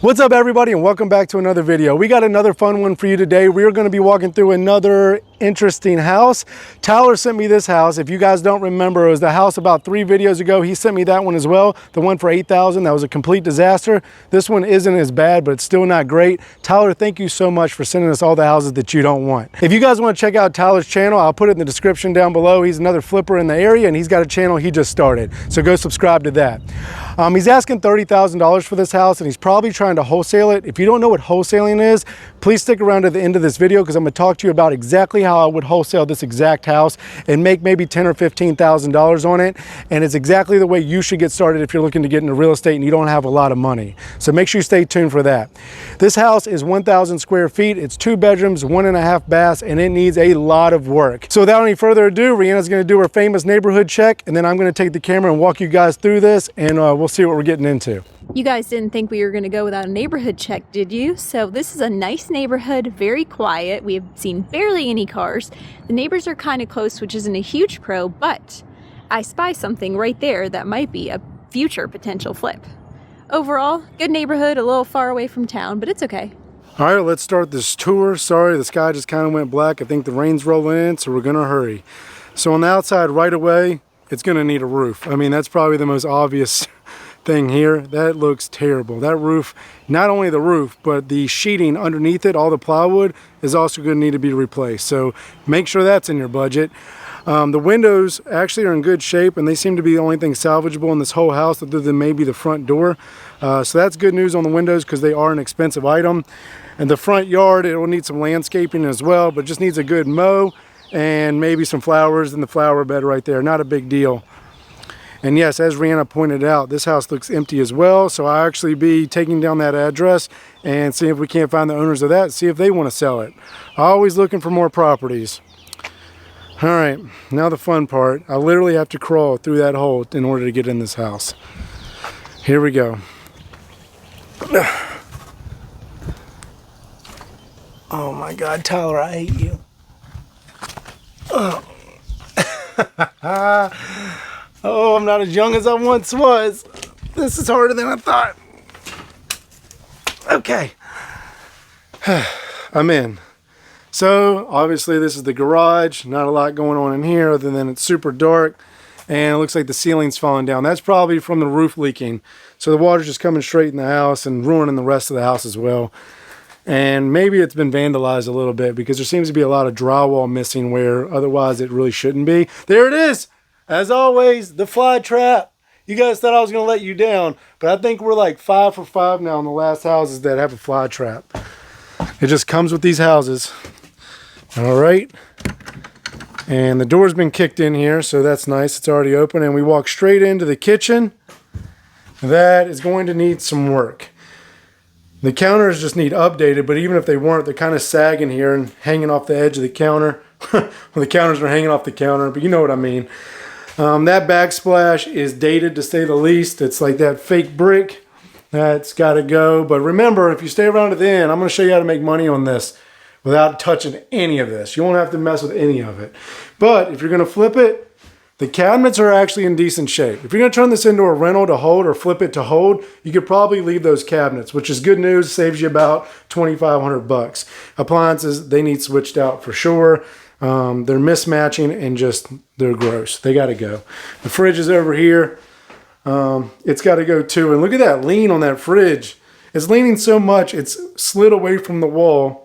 What's up everybody and welcome back to another video. We got another fun one for you today. We are going to be walking through another interesting house. Tyler sent me this house. If you guys don't remember, it was the house about 3 videos ago. He sent me that one as well. The one for $8,000. That was a complete disaster. This one isn't as bad, but it's still not great. Tyler, thank you so much for sending us all the houses that you don't want. If you guys want to check out Tyler's channel, I'll put it in the description down below. He's another flipper in the area and he's got a channel he just started. So go subscribe to that. He's asking $30,000 for this house and he's probably trying to wholesale it. If you don't know what wholesaling is, please stick around to the end of this video because I'm going to talk to you about exactly how I would wholesale this exact house and make maybe $10,000 or $15,000 on it. And it's exactly the way you should get started if you're looking to get into real estate and you don't have a lot of money. So make sure you stay tuned for that. This house is 1,000 square feet. It's 2 bedrooms, 1.5 baths, and it needs a lot of work. So without any further ado, Rhianna's going to do her famous neighborhood check, and then I'm going to take the camera and walk you guys through this, and we'll see what we're getting into. You guys didn't think we were going to go without a neighborhood check, did you? So this is a nice neighborhood, very quiet. We have seen barely any cars. The neighbors are kind of close, which isn't a huge pro, but I spy something right there that might be a future potential flip. Overall, good neighborhood, a little far away from town, but it's okay. All right, let's start this tour. Sorry, the sky just kind of went black. I think the rain's rolling in, so we're going to hurry. So on the outside right away, it's going to need a roof. I mean, that's probably the most obvious thing here. That looks terrible. That roof, not only the roof, but the sheeting underneath it, all the plywood, is also going to need to be replaced. So make sure that's in your budget. The windows actually are in good shape and they seem to be the only thing salvageable in this whole house other than maybe the front door. So that's good news on the windows because they are an expensive item. And the front yard, it will need some landscaping as well, but just needs a good mow and maybe some flowers in the flower bed right there. Not a big deal. And yes, as Rhianna pointed out, this house looks empty as well. So I'll actually be taking down that address and see if we can't find the owners of that, see if they want to sell it. Always looking for more properties. All right, now the fun part. I literally have to crawl through that hole in order to get in this house. Here we go. Oh my God, Tyler, I hate you. Oh. Oh, I'm not as young as I once was. This is harder than I thought. Okay. I'm in. So, obviously this is the garage. Not a lot going on in here other than it's super dark. And it looks like the ceiling's falling down. That's probably from the roof leaking. So the water's just coming straight in the house and ruining the rest of the house as well. And maybe it's been vandalized a little bit because there seems to be a lot of drywall missing where otherwise it really shouldn't be. There it is! As always, the fly trap. You guys thought I was going to let you down, but I think we're like 5 for 5 now on the last houses that have a fly trap. It just comes with these houses. All right. And the door's been kicked in here, so that's nice. It's already open, and we walk straight into the kitchen. That is going to need some work. The counters just need updated, but even if they weren't, they're kind of sagging here and hanging off the edge of the counter. Well, the counters are hanging off the counter, but you know what I mean. That backsplash is dated to say the least. It's like that fake brick. That's got to go. But remember, if you stay around to the end, I'm going to show you how to make money on this without touching any of this. You won't have to mess with any of it. But if you're going to flip it, the cabinets are actually in decent shape. If you're going to turn this into a rental to hold or flip it to hold, you could probably leave those cabinets, which is good news. Saves you about $2,500. Appliances, they need switched out for sure. They're mismatching and just, they're gross. They got to go. The fridge is over here. It's got to go too. And look at that lean on that fridge. It's leaning so much, it's slid away from the wall.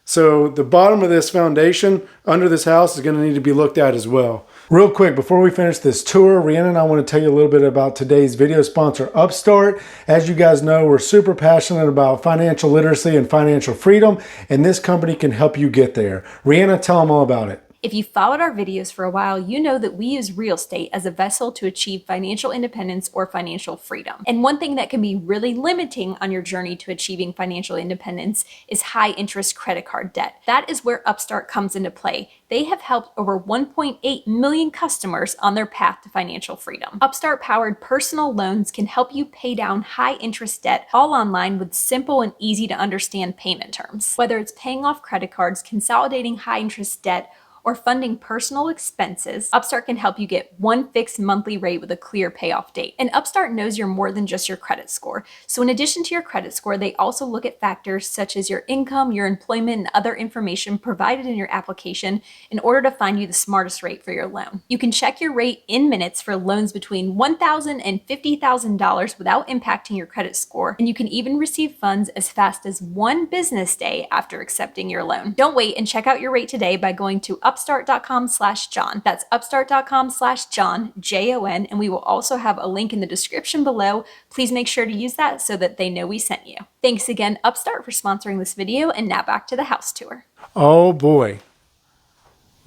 So the bottom of this foundation under this house is going to need to be looked at as well. Real quick, before we finish this tour, Rhianna and I want to tell you a little bit about today's video sponsor, Upstart. As you guys know, we're super passionate about financial literacy and financial freedom, and this company can help you get there. Rhianna, tell them all about it. If you followed our videos for a while, you know that we use real estate as a vessel to achieve financial independence or financial freedom. And one thing that can be really limiting on your journey to achieving financial independence is high interest credit card debt. That is where Upstart comes into play. They have helped over 1.8 million customers on their path to financial freedom. Upstart powered personal loans can help you pay down high interest debt all online with simple and easy to understand payment terms. Whether it's paying off credit cards, consolidating high interest debt, or funding personal expenses, Upstart can help you get one fixed monthly rate with a clear payoff date. And Upstart knows you're more than just your credit score. So in addition to your credit score, they also look at factors such as your income, your employment, and other information provided in your application in order to find you the smartest rate for your loan. You can check your rate in minutes for loans between $1,000 and $50,000 without impacting your credit score, and you can even receive funds as fast as one business day after accepting your loan. Don't wait and check out your rate today by going to upstart.com/John. That's upstart.com/John, Jon, and we will also have a link in the description below. Please make sure to use that so that they know we sent you. Thanks again, Upstart, for sponsoring this video, and now back to the house tour. Oh boy.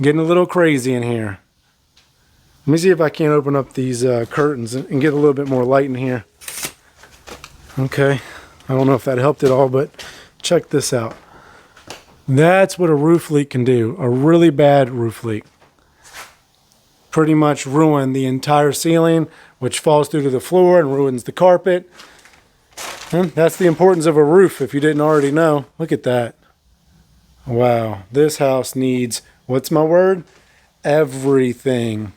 Getting a little crazy in here. Let me see if I can't open up these curtains and get a little bit more light in here. Okay. I don't know if that helped at all, but check this out. That's what a roof leak can do. A really bad roof leak. Pretty much ruin the entire ceiling, which falls through to the floor and ruins the carpet. And that's the importance of a roof, if you didn't already know. Look at that. Wow. This house needs, what's my word? Everything.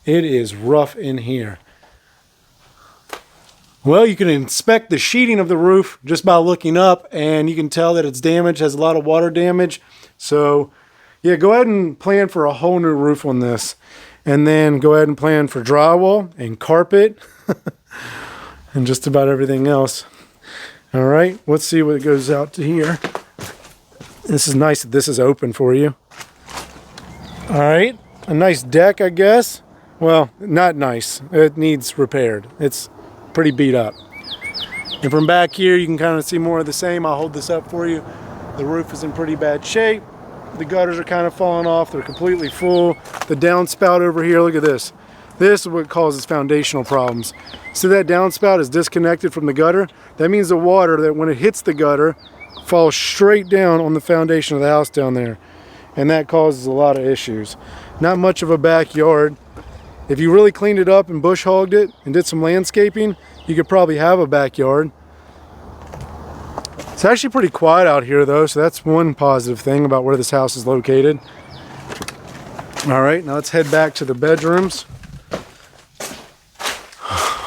It is rough in here. Well, you can inspect the sheeting of the roof just by looking up, and you can tell that it's damaged, has a lot of water damage. So, yeah, go ahead and plan for a whole new roof on this. And then go ahead and plan for drywall and carpet and just about everything else. All right, let's see what goes out to here. This is nice that this is open for you. All right, a nice deck, I guess. Well, not nice. It needs repaired. It's pretty beat up. And from back here, you can kind of see more of the same. I'll hold this up for you. The roof is in pretty bad shape. The gutters are kind of falling off. They're completely full. The downspout over here, look at this. This is what causes foundational problems. So that downspout is disconnected from the gutter. That means the water, that when it hits the gutter, falls straight down on the foundation of the house down there. And that causes a lot of issues. Not much of a backyard. If you really cleaned it up and bush hogged it and did some landscaping, you could probably have a backyard. It's actually pretty quiet out here though, so that's one positive thing about where this house is located. All right, now let's head back to the bedrooms.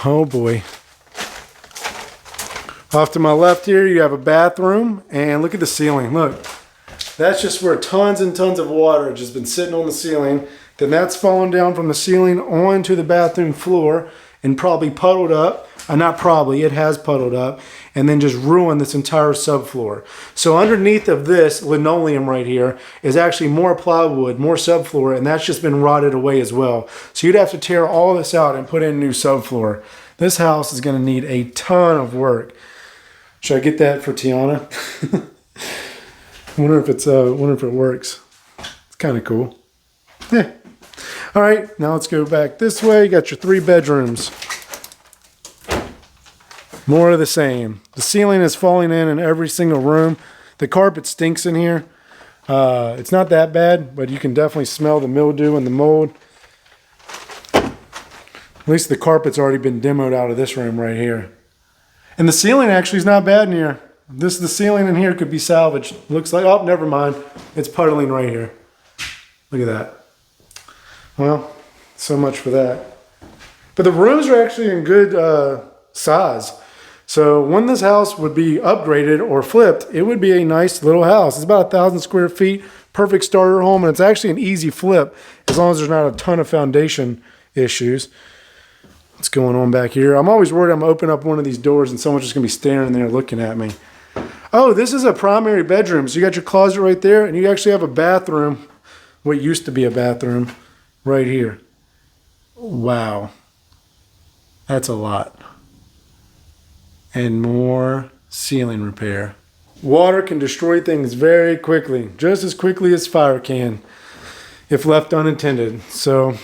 Oh boy. Off to my left here, you have a bathroom, and look at the ceiling. Look, that's just where tons and tons of water has just been sitting on the ceiling. Then that's fallen down from the ceiling onto the bathroom floor and probably puddled up. Not probably, it has puddled up, and then just ruined this entire subfloor. So underneath of this linoleum right here is actually more plywood, more subfloor, and that's just been rotted away as well. So you'd have to tear all this out and put in new subfloor. This house is gonna need a ton of work. Should I get that for Tiana? wonder if it works. It's kind of cool. Yeah. All right, now let's go back this way. You got your 3 bedrooms. More of the same. The ceiling is falling in every single room. The carpet stinks in here. It's not that bad, but you can definitely smell the mildew and the mold. At least the carpet's already been demoed out of this room right here. And the ceiling actually is not bad in here. The ceiling in here could be salvaged. Looks like, oh, never mind. It's puddling right here. Look at that. Well, so much for that. But the rooms are actually in good size. So when this house would be upgraded or flipped, it would be a nice little house. It's about 1,000 square feet, perfect starter home, and it's actually an easy flip as long as there's not a ton of foundation issues. What's going on back here? I'm always worried I'm gonna open up one of these doors and someone's just gonna be standing there looking at me. Oh, this is a primary bedroom. So you got your closet right there, and you actually have a bathroom, what used to be a bathroom, right here. Wow. That's a lot. And more ceiling repair. Water can destroy things very quickly, just as quickly as fire can, if left unattended. So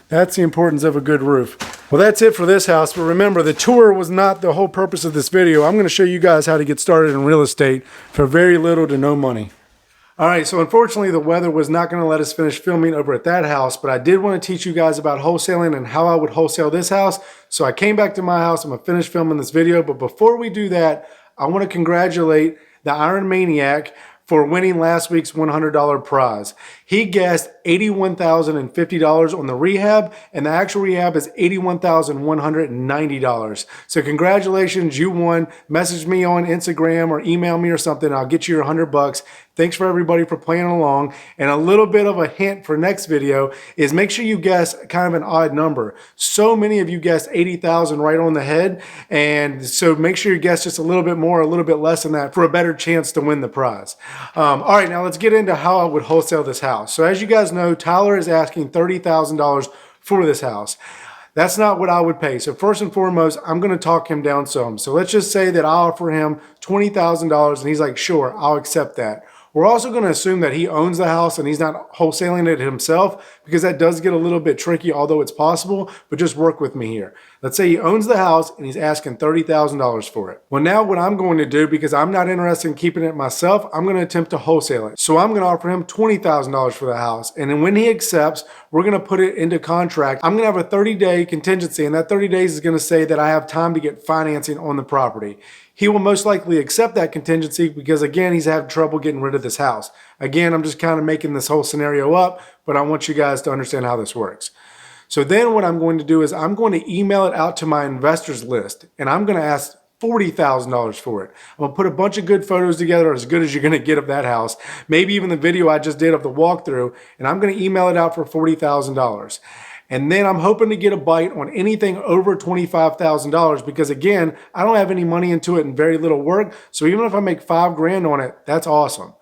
that's the importance of a good roof. Well, that's it for this house, but remember, the tour was not the whole purpose of this video. I'm going to show you guys how to get started in real estate for very little to no money. All right, so unfortunately the weather was not going to let us finish filming over at that house, but I did want to teach you guys about wholesaling and how I would wholesale this house. So I came back to my house. I'm going to finish filming this video, but before we do that, I want to congratulate the Iron Maniac for winning last week's $100 prize. He guessed $81,050 on the rehab, and the actual rehab is $81,190. So congratulations, you won. Message me on Instagram or email me or something. I'll get you your $100. Thanks for everybody for playing along. And a little bit of a hint for next video is make sure you guess kind of an odd number. So many of you guessed 80,000 right on the head. And so make sure you guess just a little bit more, a little bit less than that for a better chance to win the prize. All right, now let's get into how I would wholesale this house. So as you guys know, Tyler is asking $30,000 for this house. That's not what I would pay. So first and foremost, I'm going to talk him down some. So let's just say that I offer him $20,000 and he's like, sure, I'll accept that. We're also going to assume that he owns the house and he's not wholesaling it himself, because that does get a little bit tricky, although it's possible, but just work with me here. Let's say he owns the house and he's asking $30,000 for it. Well, now what I'm going to do, because I'm not interested in keeping it myself, I'm going to attempt to wholesale it. So I'm going to offer him $20,000 for the house. And then when he accepts, we're going to put it into contract. I'm going to have a 30-day contingency, and that 30 days is going to say that I have time to get financing on the property. He will most likely accept that contingency because, again, he's having trouble getting rid of this house. Again, I'm just kind of making this whole scenario up, but I want you guys to understand how this works. So then what I'm going to do is I'm going to email it out to my investors list, and I'm going to ask $40,000 for it. I'm going to put a bunch of good photos together, as good as you're going to get of that house, maybe even the video I just did of the walkthrough, and I'm going to email it out for $40,000. And then I'm hoping to get a bite on anything over $25,000, because again, I don't have any money into it and very little work. So even if I make $5,000 on it, that's awesome.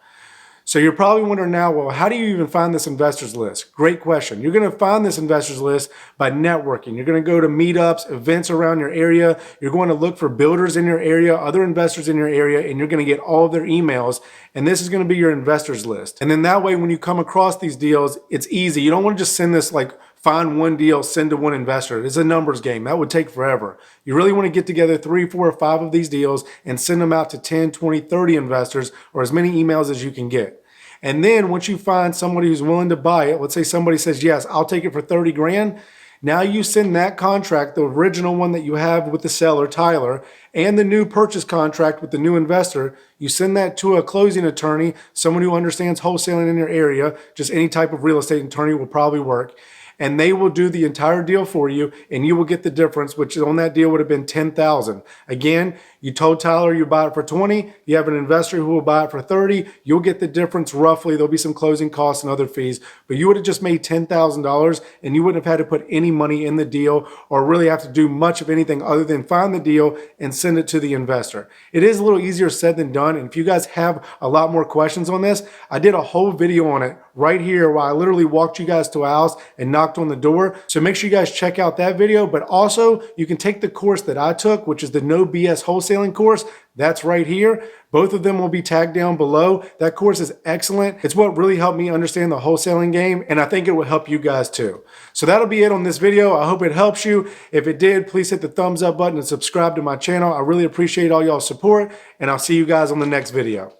So you're probably wondering now, well, how do you even find this investors list? Great question. You're going to find this investors list by networking. You're going to go to meetups, events around your area. You're going to look for builders in your area, other investors in your area, and you're going to get all of their emails. And this is going to be your investors list. And then that way, when you come across these deals, it's easy. You don't want to just send this like, find one deal, send to one investor. It's a numbers game. That would take forever. You really want to get together 3, 4, or 5 of these deals and send them out to 10, 20, 30 investors, or as many emails as you can get. And then once you find somebody who's willing to buy it, let's say somebody says, yes, I'll take it for 30 grand. Now you send that contract, the original one that you have with the seller, Tyler, and the new purchase contract with the new investor, you send that to a closing attorney, someone who understands wholesaling in your area. Just any type of real estate attorney will probably work. And they will do the entire deal for you, and you will get the difference, which on that deal would have been $10,000. Again, you told Tyler you buy it for 20. You have an investor who will buy it for 30. You'll get the difference roughly. There'll be some closing costs and other fees, but you would have just made $10,000, and you wouldn't have had to put any money in the deal or really have to do much of anything other than find the deal and send it to the investor. It is a little easier said than done. And if you guys have a lot more questions on this, I did a whole video on it right here where I literally walked you guys to a house and knocked on the door. So make sure you guys check out that video, but also you can take the course that I took, which is the No BS Wholesaling course. That's right here. Both of them will be tagged down below. That course is excellent. It's what really helped me understand the wholesaling game, and I think it will help you guys too. So that'll be it on this video. I hope it helps you. If it did, please hit the thumbs up button and subscribe to my channel. I really appreciate all y'all's support, and I'll see you guys on the next video.